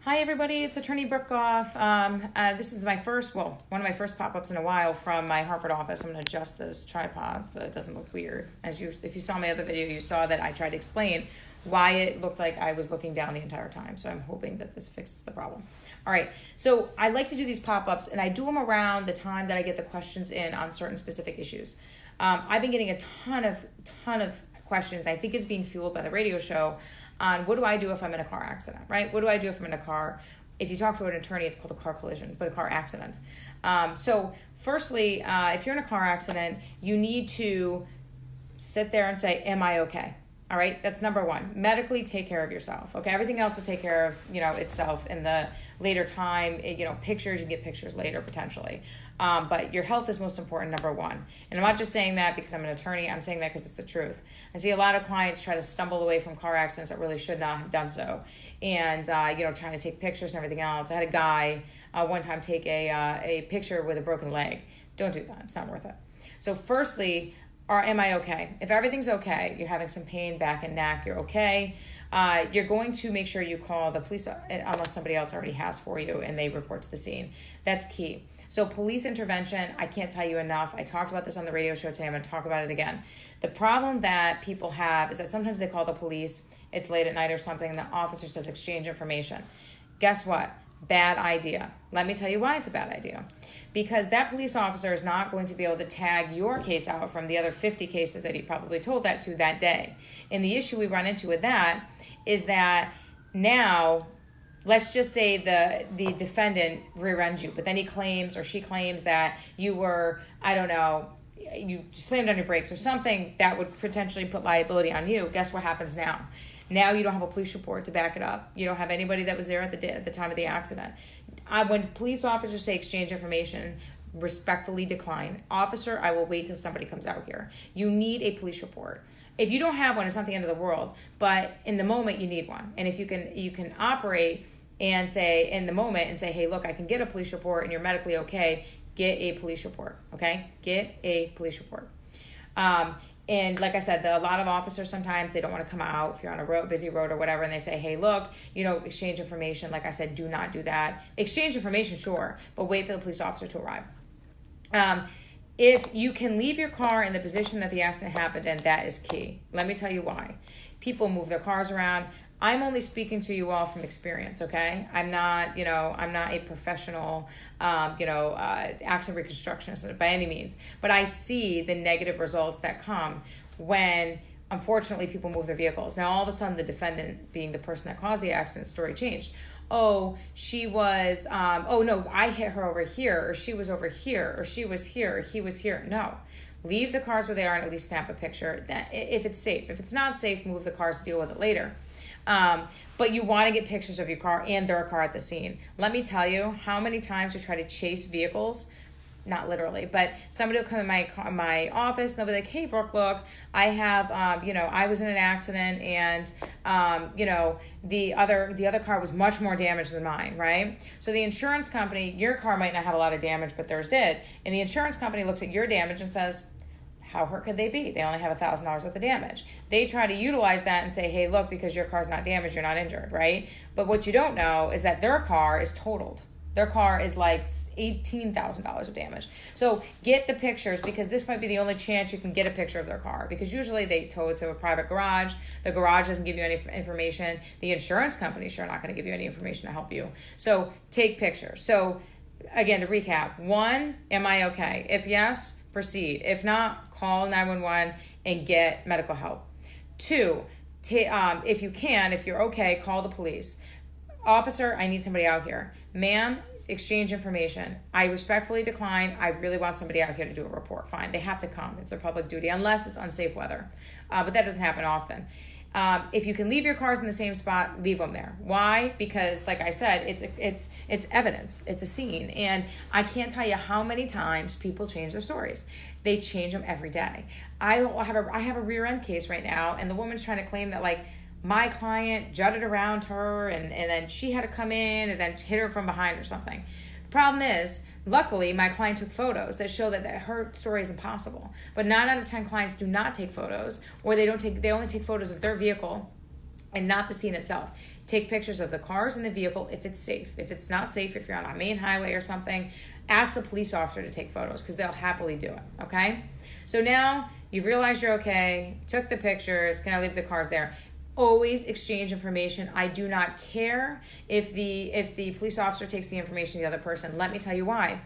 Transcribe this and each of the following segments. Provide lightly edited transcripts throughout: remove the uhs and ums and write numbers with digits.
Hi everybody, it's attorney Brooke Goff. This is one of my first pop-ups in a while from my Hartford office. I'm going to adjust this tripod so that it doesn't look weird. If you saw my other video, you saw that I tried to explain why it looked like I was looking down the entire time. So I'm hoping that this fixes the problem. All right, so I like to do these pop-ups and I do them around the time that I get the questions in on certain specific issues. I've been getting a ton of questions. I think it's being fueled by the radio show on what do I do if I'm in a car accident, right? What do I do if I'm in a car? If you talk to an attorney, it's called a car collision, but a car accident. So firstly, if you're in a car accident, you need to sit there and say, am I okay? All right, that's number one. Medically, take care of yourself. Okay, everything else will take care of itself in the later time. Pictures, you can get pictures later potentially, but your health is most important. Number one, and I'm not just saying that because I'm an attorney. I'm saying that because it's the truth. I see a lot of clients try to stumble away from car accidents that really should not have done so, and trying to take pictures and everything else. I had a guy one time take a picture with a broken leg. Don't do that. It's not worth it. So firstly, or am I okay? If everything's okay, you're having some pain, back and neck, you're okay, you're going to make sure you call the police unless somebody else already has for you and they report to the scene. That's key. So police intervention, I can't tell you enough. I talked about this on the radio show today. I'm going to talk about it again. The problem that people have is that sometimes they call the police, it's late at night or something, and the officer says exchange information. Guess what? Bad idea. Let me tell you why it's a bad idea. Because that police officer is not going to be able to tag your case out from the other 50 cases that he probably told that to that day. And the issue we run into with that is that now, let's just say the defendant rear-ends you, but then he claims or she claims that you were, you slammed on your brakes or something that would potentially put liability on you. Guess what happens now? Now you don't have a police report to back it up. You don't have anybody that was there at the time of the accident. When police officers say exchange information, respectfully decline. Officer, I will wait till somebody comes out here. You need a police report. If you don't have one, it's not the end of the world. But in the moment, you need one. And if you can operate and say in the moment and say, hey, look, I can get a police report and you're medically okay, get a police report, okay? Get a police report. And like I said, a lot of officers sometimes they don't want to come out if you're on a busy road or whatever, and they say, hey, look, exchange information. Like I said, do not do that. Exchange information, sure, but wait for the police officer to arrive. If you can leave your car in the position that the accident happened in, that is key. Let me tell you why. People move their cars around. I'm only speaking to you all from experience, okay? I'm not a professional, accident reconstructionist by any means, but I see the negative results that come when, unfortunately, people move their vehicles. Now, all of a sudden, the defendant, being the person that caused the accident, story changed. Oh, she was, no, I hit her over here, or she was over here, or she was here, or he was here. No. Leave the cars where they are and at least snap a picture if it's safe. If it's not safe, move the cars, deal with it later. But you want to get pictures of your car and their car at the scene. Let me tell you how many times we try to chase vehicles, not literally, but somebody will come in my office and they'll be like, hey, Brooke, look, I have, I was in an accident and, the other car was much more damaged than mine, right? So the insurance company, your car might not have a lot of damage, but theirs did. And the insurance company looks at your damage and says, how hurt could they be? They only have $1,000 worth of damage. They try to utilize that and say, hey, look, because your car's not damaged, you're not injured, right? But what you don't know is that their car is totaled. Their car is like $18,000 of damage. So get the pictures because this might be the only chance you can get a picture of their car because usually they tow it to a private garage. The garage doesn't give you any information. The insurance company is sure not going to give you any information to help you. So take pictures. So again, to recap, 1, am I okay? If yes, proceed. If not, call 911 and get medical help. 2, if you're okay, call the police. Officer, I need somebody out here. Ma'am, exchange information. I respectfully decline. I really want somebody out here to do a report. Fine, they have to come. It's their public duty unless it's unsafe weather. But that doesn't happen often. If you can leave your cars in the same spot, leave them there. Why? Because, like I said, it's evidence. It's a scene, and I can't tell you how many times people change their stories. They change them every day. I have a rear end case right now, and the woman's trying to claim that my client jutted around her, and then she had to come in and then hit her from behind or something. The problem is, luckily, my client took photos that show that her story is impossible. But 9 out of 10 clients do not take photos, or they only take photos of their vehicle and not the scene itself. Take pictures of the cars and the vehicle if it's safe. If it's not safe, if you're on a main highway or something, ask the police officer to take photos because they'll happily do it, okay? So now you've realized you're okay, took the pictures, can I leave the cars there? Always exchange information. I do not care if the police officer takes the information to the other person. Let me tell you why.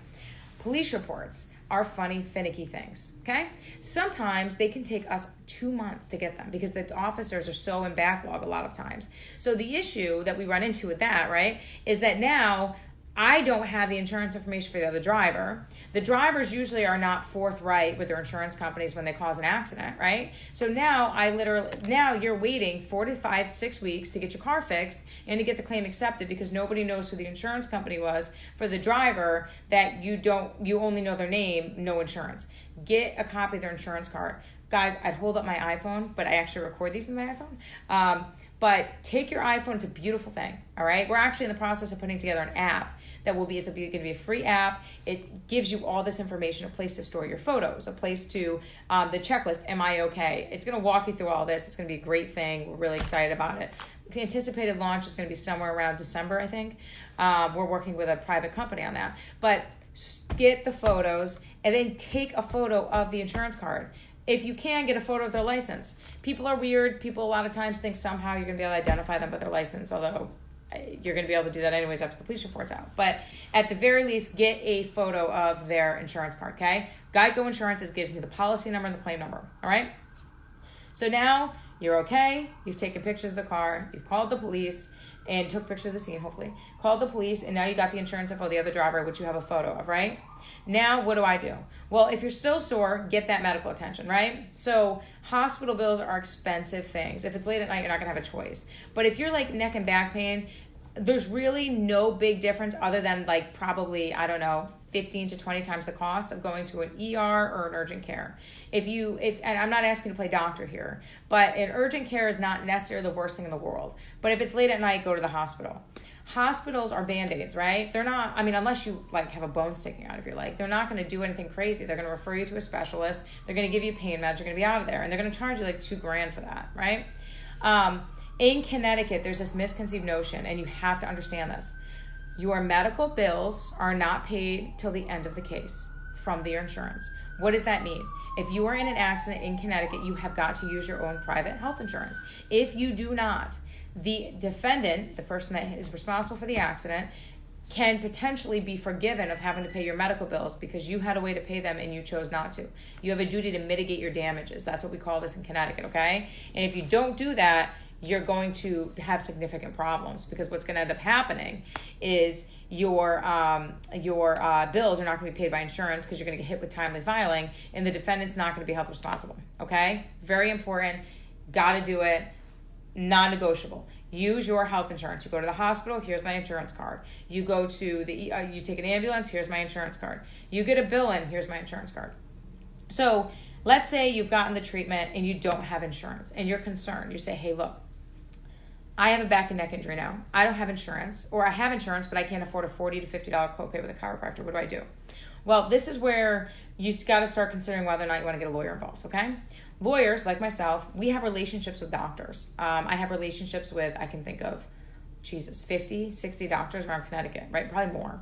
Police reports are funny, finicky things, okay? Sometimes they can take us 2 months to get them because the officers are so in backlog a lot of times. So the issue that we run into with that, right, is that now I don't have the insurance information for the other driver. The drivers usually are not forthright with their insurance companies when they cause an accident, right? So now now you're waiting 4 to 5, 6 weeks to get your car fixed and to get the claim accepted because nobody knows who the insurance company was for the driver that you only know their name, no insurance. Get a copy of their insurance card. Guys, I'd hold up my iPhone, but I actually record these with my iPhone. But take your iPhone, it's a beautiful thing, all right? We're actually in the process of putting together an app that going to be a free app. It gives you all this information, a place to store your photos, a place to, the checklist, am I okay? It's gonna walk you through all this. It's gonna be a great thing. We're really excited about it. The anticipated launch is gonna be somewhere around December, I think. We're working with a private company on that. But get the photos and then take a photo of the insurance card. If you can, get a photo of their license. People are weird. People a lot of times think somehow you're going to be able to identify them by their license, although you're going to be able to do that anyways after the police report's out. But at the very least, get a photo of their insurance card, okay? Geico Insurances gives me the policy number and the claim number, all right? So now you're okay. You've taken pictures of the car. You've called the police and took pictures of the scene, hopefully. Called the police, and now you got the insurance info of the other driver, which you have a photo of, right? Now, what do? Well, if you're still sore, get that medical attention, right? So hospital bills are expensive things. If it's late at night, you're not gonna have a choice. But if you're like neck and back pain, there's really no big difference other than like probably, 15 to 20 times the cost of going to an ER or an urgent care. And I'm not asking to play doctor here, but an urgent care is not necessarily the worst thing in the world. But if it's late at night, go to the hospital. Hospitals are Band-Aids, right? They're not, unless you like have a bone sticking out of your leg, they're not going to do anything crazy. They're going to refer you to a specialist. They're going to give you pain meds. You're going to be out of there. And they're going to charge you like $2,000 for that, right? In Connecticut, there's this misconceived notion, and you have to understand this. Your medical bills are not paid till the end of the case from your insurance. What does that mean? If you are in an accident in Connecticut, you have got to use your own private health insurance. If you do not, the defendant, the person that is responsible for the accident, can potentially be forgiven of having to pay your medical bills because you had a way to pay them and you chose not to. You have a duty to mitigate your damages. That's what we call this in Connecticut, okay? And if you don't do that, you're going to have significant problems because what's going to end up happening is your bills are not going to be paid by insurance because you're going to get hit with timely filing, and the defendant's not going to be held responsible, okay? Very important. Got to do it. Non-negotiable. Use your health insurance. You go to the hospital, here's my insurance card. You go to you take an ambulance, here's my insurance card. You get a bill in, here's my insurance card. So let's say you've gotten the treatment and you don't have insurance and you're concerned. You say, hey, look, I have a back and neck injury now. I don't have insurance, or I have insurance, but I can't afford a $40 to $50 copay with a chiropractor. What do I do? Well, this is where you got to start considering whether or not you want to get a lawyer involved, okay? Lawyers, like myself, we have relationships with doctors. I have relationships with, I can think of, 50, 60 doctors around Connecticut, right? Probably more.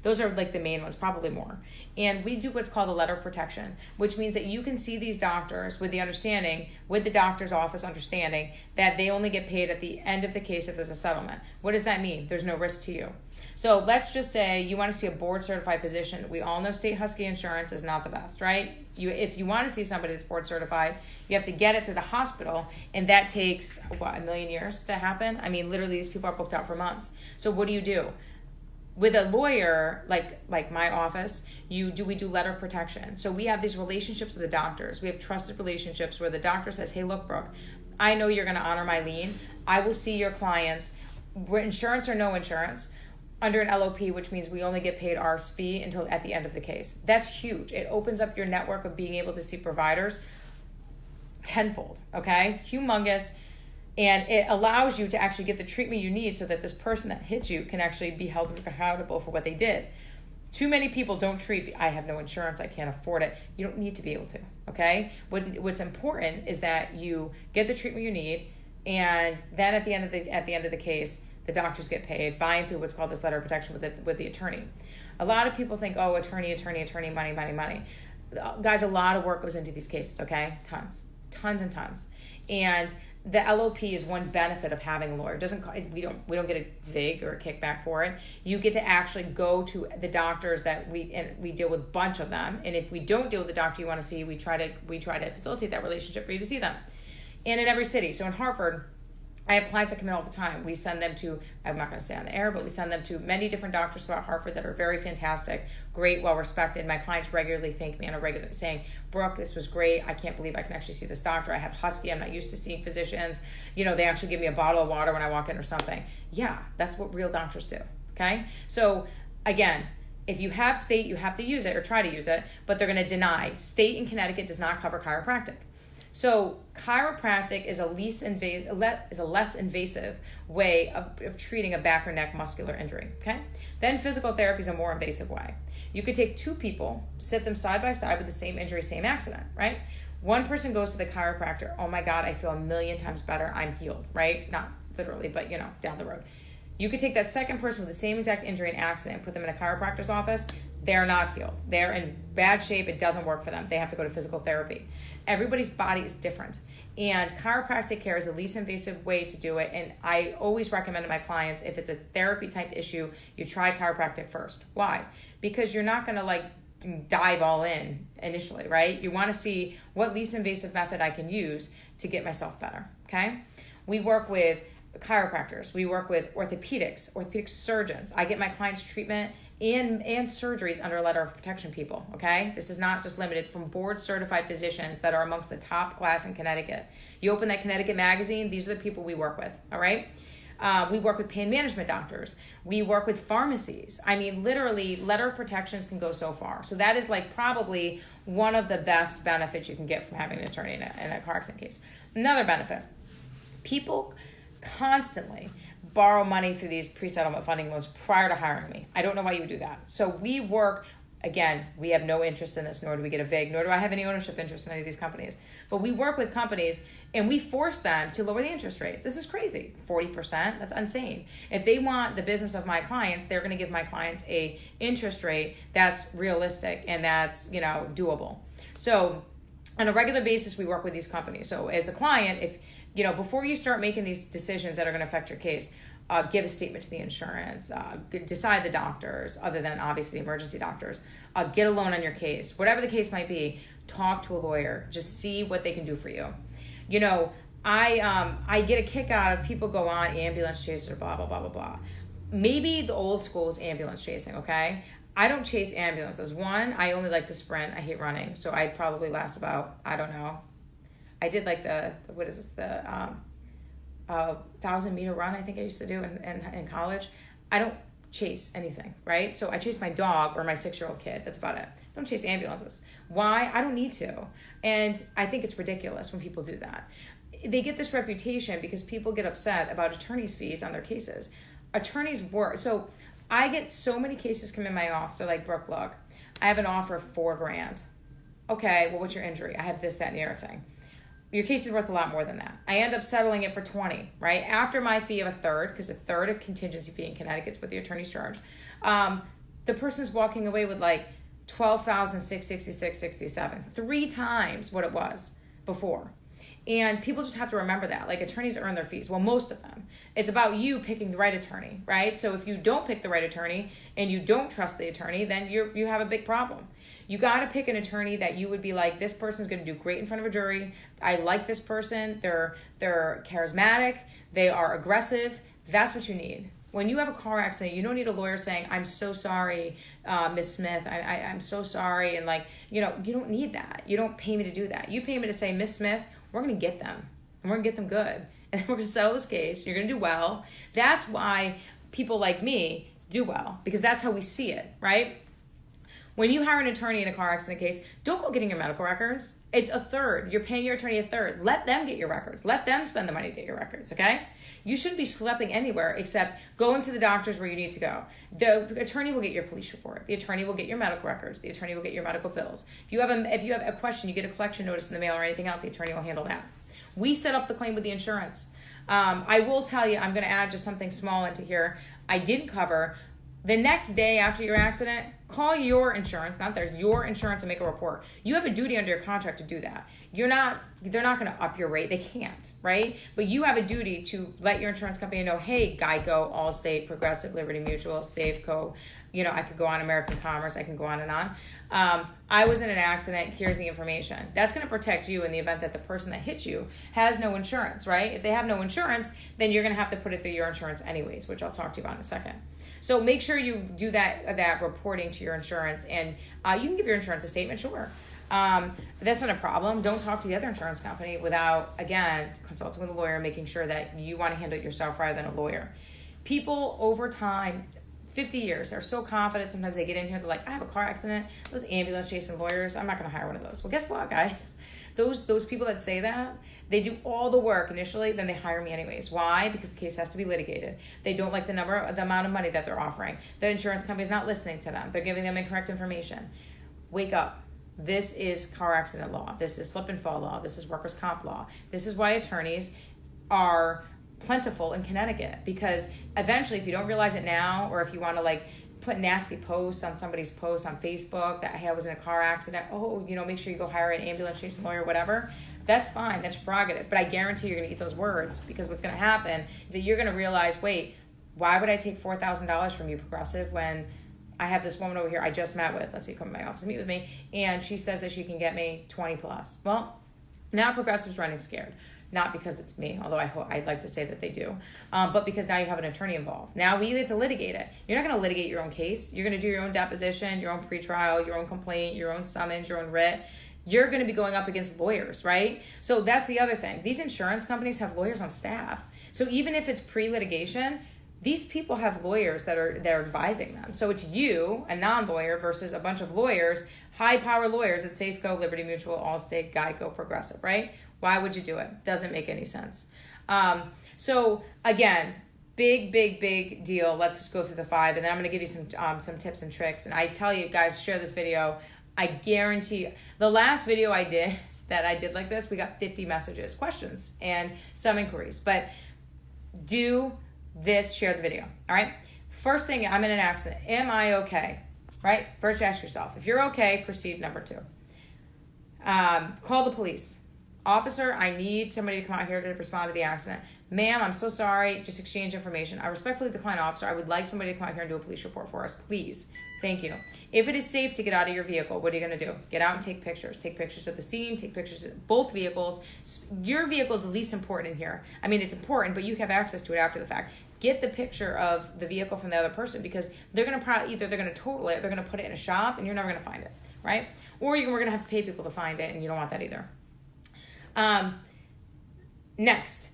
Those are like the main ones, probably more. And we do what's called a letter of protection, which means that you can see these doctors with the understanding, with the doctor's office understanding, that they only get paid at the end of the case if there's a settlement. What does that mean? There's no risk to you. So let's just say you want to see a board certified physician. We all know State Husky Insurance is not the best, right? If you want to see somebody that's board certified, you have to get it through the hospital, and that takes, a million years to happen? Literally these people are booked out for months. So what do? With a lawyer, like my office, we do letter of protection. So we have these relationships with the doctors. We have trusted relationships where the doctor says, hey, look, Brooke, I know you're going to honor my lien. I will see your clients, insurance or no insurance, under an LOP, which means we only get paid our fee until at the end of the case. That's huge. It opens up your network of being able to see providers tenfold, okay? Humongous. And it allows you to actually get the treatment you need so that this person that hit you can actually be held accountable for what they did. Too many people don't treat, I have no insurance, I can't afford it. You don't need to be able to, okay? What's important is that you get the treatment you need, And then at the end of the case, the doctors get paid, buying through what's called this letter of protection with the attorney. A lot of people think, oh, attorney, money. Guys, a lot of work goes into these cases, okay? Tons and tons. And the LOP is one benefit of having a lawyer. We don't get a VIG or a kickback for it. You get to actually go to the doctors we deal with a bunch of them. And if we don't deal with the doctor you want to see, we try to facilitate that relationship for you to see them. And in every city. So in Hartford, I have clients that come in all the time. We send them to, I'm not going to say on the air, but we send them to many different doctors throughout Hartford that are very fantastic, great, well-respected. My clients regularly thank me on a regular, saying, Brooke, this was great. I can't believe I can actually see this doctor. I have Husky. I'm not used to seeing physicians. They actually give me a bottle of water when I walk in or something. Yeah, that's what real doctors do, okay? So, again, if you have state, you have to use it or try to use it, but they're going to deny. State in Connecticut does not cover chiropractic. So chiropractic is a less invasive way of treating a back or neck muscular injury, okay? Then physical therapy is a more invasive way. You could take two people, sit them side by side with the same injury, same accident, right? One person goes to the chiropractor, oh my God, I feel 1,000,000 times better, I'm healed, right? Not literally, but down the road. You could take that second person with the same exact injury and accident and put them in a chiropractor's office. They're not healed. They're in bad shape. It doesn't work for them. They have to go to physical therapy. Everybody's body is different. And chiropractic care is the least invasive way to do it. And I always recommend to my clients, if it's a therapy type issue, you try chiropractic first. Why? Because you're not going to dive all in initially, right? You want to see what least invasive method I can use to get myself better, okay? We work with chiropractors. We work with orthopedic surgeons. I get my clients treatment and surgeries under a letter of protection, people, okay? This is not just limited from board certified physicians that are amongst the top class in Connecticut. You open that Connecticut magazine, these are the people we work with, all right? We work with pain management doctors. We work with pharmacies. I mean, literally, letter of protections can go so far. So that is probably one of the best benefits you can get from having an attorney in a car accident case. Another benefit, people constantly borrow money through these pre-settlement funding loans prior to hiring me. I don't know why you would do that. So we work, again, we have no interest in this, nor do we get a VIG, nor do I have any ownership interest in any of these companies. But we work with companies and we force them to lower the interest rates. This is crazy. 40%, that's insane. If they want the business of my clients, they're going to give my clients a interest rate that's realistic and that's, doable. So on a regular basis, we work with these companies. So as a client, if before you start making these decisions that are going to affect your case, give a statement to the insurance, decide the doctors, other than obviously the emergency doctors, get a loan on your case, whatever the case might be, talk to a lawyer, just see what they can do for you. I get a kick out of people go on Ambulancechasing, blah, blah, blah, blah, blah. Maybe the old school is Ambulancechasing, okay? I don't chase ambulances. One, I only like the sprint. I hate running. So I'd probably last about, I don't know. I did the 1,000-meter run I think I used to do in college. I don't chase anything, right? So I chase my dog or my 6-year-old kid. That's about it. Don't chase ambulances. Why? I don't need to. And I think it's ridiculous when people do that. They get this reputation because people get upset about attorney's fees on their cases. Attorneys work. So I get so many cases come in my office. They're like, Brooke, look, I have an offer of $4,000. Okay, well, what's your injury? I have this, that, and the other thing. Your case is worth a lot more than that. I end up settling it for $20,000, right? After my fee of a third, because a third of contingency fee in Connecticut is what the attorneys charge. The person's walking away with $12,666.67, 3 times what it was before. And people just have to remember that. Attorneys earn their fees. Well, most of them. It's about you picking the right attorney, right? So if you don't pick the right attorney and you don't trust the attorney, then you have a big problem. You got to pick an attorney that you would be like, this person's going to do great in front of a jury. I like this person. They're charismatic. They are aggressive. That's what you need. When you have a car accident, you don't need a lawyer saying, I'm so sorry, Ms. Smith. I'm so sorry. And you don't need that. You don't pay me to do that. You pay me to say, Ms. Smith, we're going to get them. And we're going to get them good. And we're going to settle this case. You're going to do well. That's why people like me do well. Because that's how we see it, right? When you hire an attorney in a car accident case, don't go getting your medical records. It's a third. You're paying your attorney a third. Let them get your records. Let them spend the money to get your records, okay? You shouldn't be schlepping anywhere except going to the doctors where you need to go. The attorney will get your police report. The attorney will get your medical records. The attorney will get your medical bills. If you have a question, you get a collection notice in the mail or anything else, the attorney will handle that. We set up the claim with the insurance. I will tell you, I'm going to add just something small into here. I didn't cover. The next day after your accident, call your insurance, not theirs, your insurance, and make a report. You have a duty under your contract to do that. They're not going to up your rate. They can't, right? But you have a duty to let your insurance company know, hey, Geico, Allstate, Progressive, Liberty Mutual, Safeco, I could go on, American Commerce, I can go on and on. I was in an accident, here's the information. That's going to protect you in the event that the person that hit you has no insurance, right? If they have no insurance, then you're going to have to put it through your insurance anyways, which I'll talk to you about in a second. So make sure you do that reporting to your insurance, and you can give your insurance a statement, sure. That's not a problem. Don't talk to the other insurance company without, again, consulting with a lawyer, making sure that you want to handle it yourself rather than a lawyer. People over time, 50 years, are so confident. Sometimes they get in here, they're like, I have a car accident. Those ambulance chasing lawyers, I'm not going to hire one of those. Well, guess what, guys? Those people that say that, they do all the work initially, then they hire me anyways. Why? Because the case has to be litigated. They don't like the amount of money that they're offering. The insurance company's not listening to them. They're giving them incorrect information. Wake up. This is car accident law. This is slip and fall law. This is workers' comp law. This is why attorneys are plentiful in Connecticut, because eventually, if you don't realize it now, or if you want to put nasty posts on somebody's post on Facebook that, hey, I was in a car accident, make sure you go hire an ambulance chasing lawyer, whatever, that's fine, that's your prerogative. But I guarantee you're going to eat those words, because what's going to happen is that you're going to realize, wait, why would I take $4,000 from you, Progressive, when I have this woman over here I just met with, let's say, come to my office and meet with me, and she says that she can get me 20 plus. Well, now Progressive's running scared. Not because it's me, although I'd like to say that they do, but because now you have an attorney involved. Now we get to litigate it. You're not going to litigate your own case. You're going to do your own deposition, your own pretrial, your own complaint, your own summons, your own writ. You're going to be going up against lawyers, right? So that's the other thing. These insurance companies have lawyers on staff. So even if it's pre-litigation, these people have lawyers that are advising them. So it's you, a non-lawyer, versus a bunch of lawyers, high-power lawyers at Safeco, Liberty Mutual, Allstate, Geico, Progressive, right? Why would you do it? Doesn't make any sense. So again, big deal. Let's just go through the 5, and then I'm going to give you some tips and tricks. And I tell you guys, share this video. I guarantee you, the last video I did like this, we got 50 messages, questions, and some inquiries. But do this, share the video. All right. First thing, I'm in an accident. Am I okay? Right? First, ask yourself. If you're okay, proceed. Number 2. Call the police. Officer, I need somebody to come out here to respond to the accident. Ma'am, I'm so sorry. Just exchange information. I respectfully decline, officer. I would like somebody to come out here and do a police report for us, please. Thank you. If it is safe to get out of your vehicle, what are you going to do? Get out and take pictures. Take pictures of the scene. Take pictures of both vehicles. Your vehicle is the least important in here. I mean, it's important, but you have access to it after the fact. Get the picture of the vehicle from the other person, because they're going to either they're going to total it, they're going to put it in a shop, and you're never going to find it, right? Or we're going to have to pay people to find it, and you don't want that either. Next,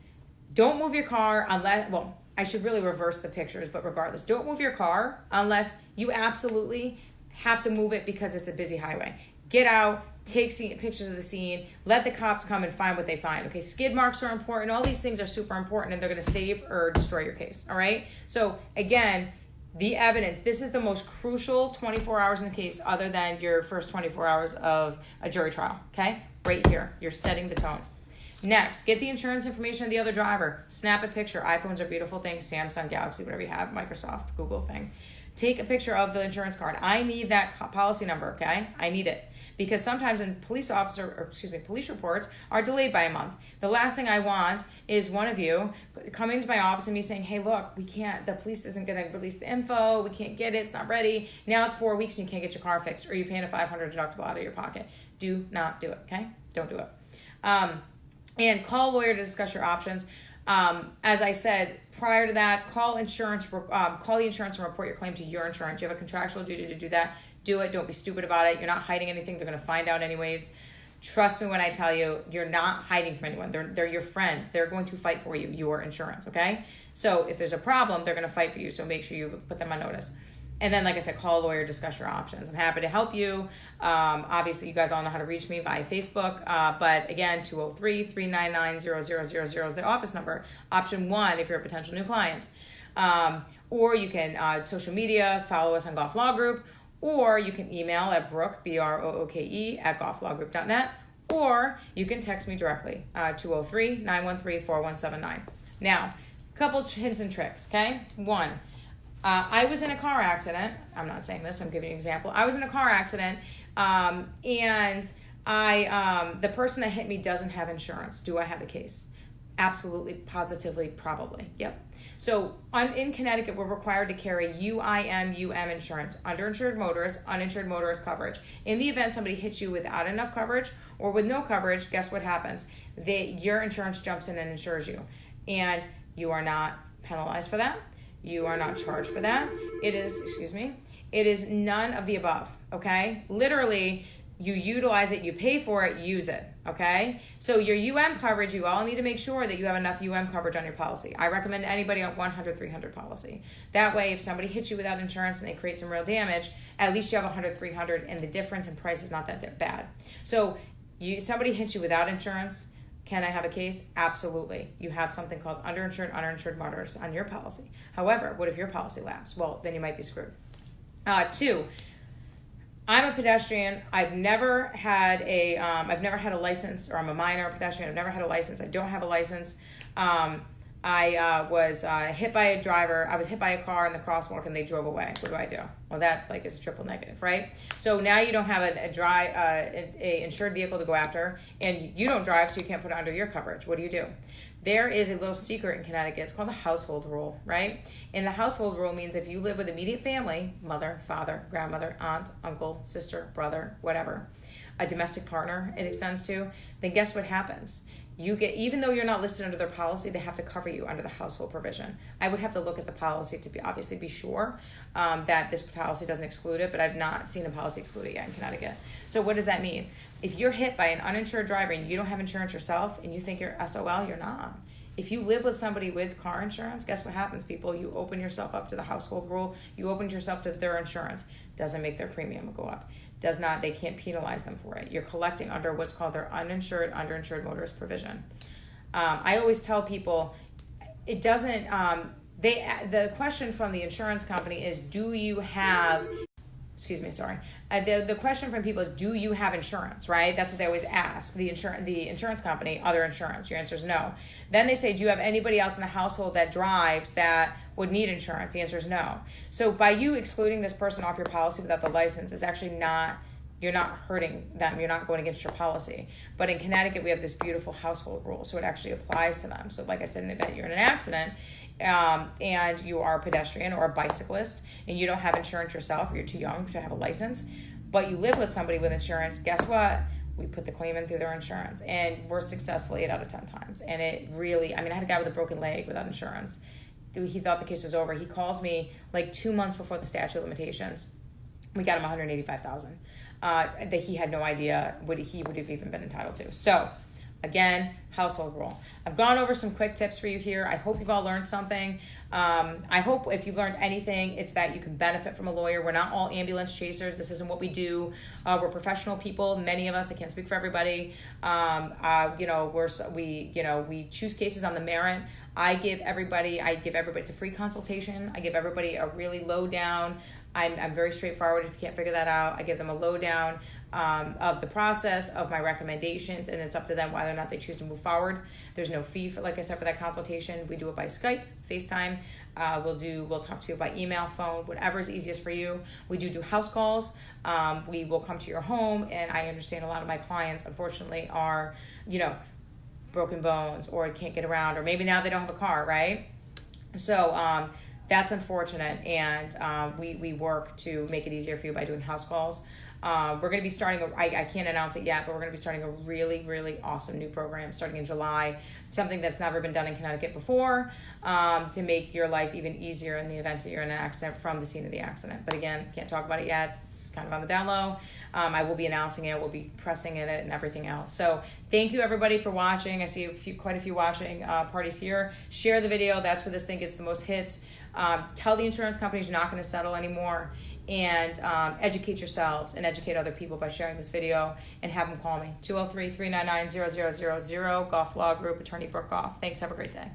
don't move your car unless, well, I should really reverse the pictures, but regardless, don't move your car unless you absolutely have to move it because it's a busy highway. Get out, take pictures of the scene, let the cops come and find what they find. Okay, skid marks are important. All these things are super important, and they're going to save or destroy your case, all right? So again, the evidence, this is the most crucial 24 hours in the case other than your first 24 hours of a jury trial, okay? Right here, you're setting the tone. Next, get the insurance information of the other driver. Snap a picture. iPhones are beautiful things. Samsung, Galaxy, whatever you have, Microsoft, Google thing. Take a picture of the insurance card. I need that policy number, okay? I need it. Because sometimes police reports are delayed by a month. The last thing I want is one of you coming to my office and me saying, hey, look, the police isn't going to release the info. We can't get it. It's not ready. Now it's 4 weeks and you can't get your car fixed, or you're paying a $500 deductible out of your pocket. Do not do it, okay? Don't do it. And call a lawyer to discuss your options. As I said, prior to that, call the insurance and report your claim to your insurance. You have a contractual duty to do that. Do it. Don't be stupid about it. You're not hiding anything. They're going to find out anyways. Trust me when I tell you, you're not hiding from anyone. They're your friend. They're going to fight for you, your insurance, okay? So if there's a problem, they're going to fight for you. So make sure you put them on notice. And then, like I said, call a lawyer, discuss your options. I'm happy to help you. Obviously, you guys all know how to reach me via Facebook. But again, 203-399-0000 is the office number. Option 1, if you're a potential new client. Or you can social media, follow us on Goff Law Group. Or you can email at Brooke, BROOKE, at gofflawgroup.net. Or you can text me directly, 203-913-4179. Now, a couple hints and tricks, okay? One, I was in a car accident. I'm not saying this, I'm giving you an example. I was in a car accident, and the person that hit me doesn't have insurance. Do I have a case? Absolutely, positively, probably. Yep. So in Connecticut, we're required to carry UIM insurance, underinsured motorist, uninsured motorist coverage. In the event somebody hits you without enough coverage or with no coverage, guess what happens? Your insurance jumps in and insures you. And you are not penalized for that. You are not charged for that. It is none of the above, okay? Literally, you utilize it, you pay for it, use it, okay? So your coverage, you all need to make sure that you have enough coverage on your policy. I recommend anybody on 100-300 policy. That way, if somebody hits you without insurance and they create some real damage, at least you have 100-300, and the difference in price is not that bad. So somebody hits you without insurance, can I have a case? Absolutely. You have something called uninsured motorists on your policy. However, what if your policy lapses? Well, then you might be screwed. 2, I'm a pedestrian. I've never had a license, or I'm a minor pedestrian. I've never had a license. I don't have a license. I was hit by a driver. I was hit by a car in the crosswalk and they drove away. What do? Well, that is a triple negative, right? So now you don't have a insured vehicle to go after, and you don't drive, so you can't put it under your coverage. What do? There is a little secret in Connecticut. It's called the household rule, right? And the household rule means if you live with immediate family, mother, father, grandmother, aunt, uncle, sister, brother, whatever, a domestic partner it extends to, then guess what happens? Even though you're not listed under their policy, they have to cover you under the household provision. I would have to look at the policy to obviously be sure that this policy doesn't exclude it, but I've not seen a policy exclude it yet in Connecticut. So what does that mean? If you're hit by an uninsured driver and you don't have insurance yourself and you think you're SOL, you're not. If you live with somebody with car insurance, guess what happens, people? You open yourself up to the household rule. You open yourself to their insurance. Doesn't make their premium go up. They can't penalize them for it. You're collecting under what's called their underinsured motorist provision. I always tell people, it doesn't, the question from the insurance company is, do you have, the question from people is, do you have insurance, right? That's what they always ask, the insurance company, other insurance. Your answer is no. Then they say, do you have anybody else in the household that drives that would need insurance? The answer is no. So by you excluding this person off your policy without the license is actually you're not hurting them. You're not going against your policy. But in Connecticut, we have this beautiful household rule, so it actually applies to them. So like I said, in the event you're in an accident, and you are a pedestrian or a bicyclist, and you don't have insurance yourself, or you're too young to have a license, but you live with somebody with insurance, guess what? We put the claim in through their insurance, and we're successful 8 out of 10 times. And it really, I had a guy with a broken leg without insurance. He thought the case was over. He calls me like 2 months before the statute of limitations. We got him $185,000 that he had no idea what he would have even been entitled to. So again, household rule. I've gone over some quick tips for you here. I hope you've all learned something. I hope if you've learned anything, it's that you can benefit from a lawyer. We're not all ambulance chasers. This isn't what we do. We're professional people. Many of us, I can't speak for everybody. We choose cases on the merit. I give everybody, it's a free consultation. I give everybody a really low down. I'm very straightforward. If you can't figure that out, I give them a lowdown of the process, of my recommendations, and it's up to them whether or not they choose to move forward. There's no fee for that consultation. We do it by Skype, FaceTime. We'll talk to you by email, phone, whatever's easiest for you. We do house calls. We will come to your home, and I understand a lot of my clients, unfortunately, are, broken bones or can't get around, or maybe now they don't have a car, right? So, that's unfortunate, and we work to make it easier for you by doing house calls. We're going to be starting, I can't announce it yet, but we're going to be starting a really, really awesome new program starting in July, something that's never been done in Connecticut before, to make your life even easier in the event that you're in an accident from the scene of the accident. But again, can't talk about it yet. It's kind of on the down low. I will be announcing it. We'll be pressing in it and everything else. So thank you everybody for watching. I see quite a few watching parties here. Share the video. That's where this thing gets the most hits. Tell the insurance companies you're not going to settle anymore, and educate yourselves and educate other people by sharing this video, and have them call me. 203-399-0000, Goff Law Group, attorney Brooke Goff. Thanks. Have a great day.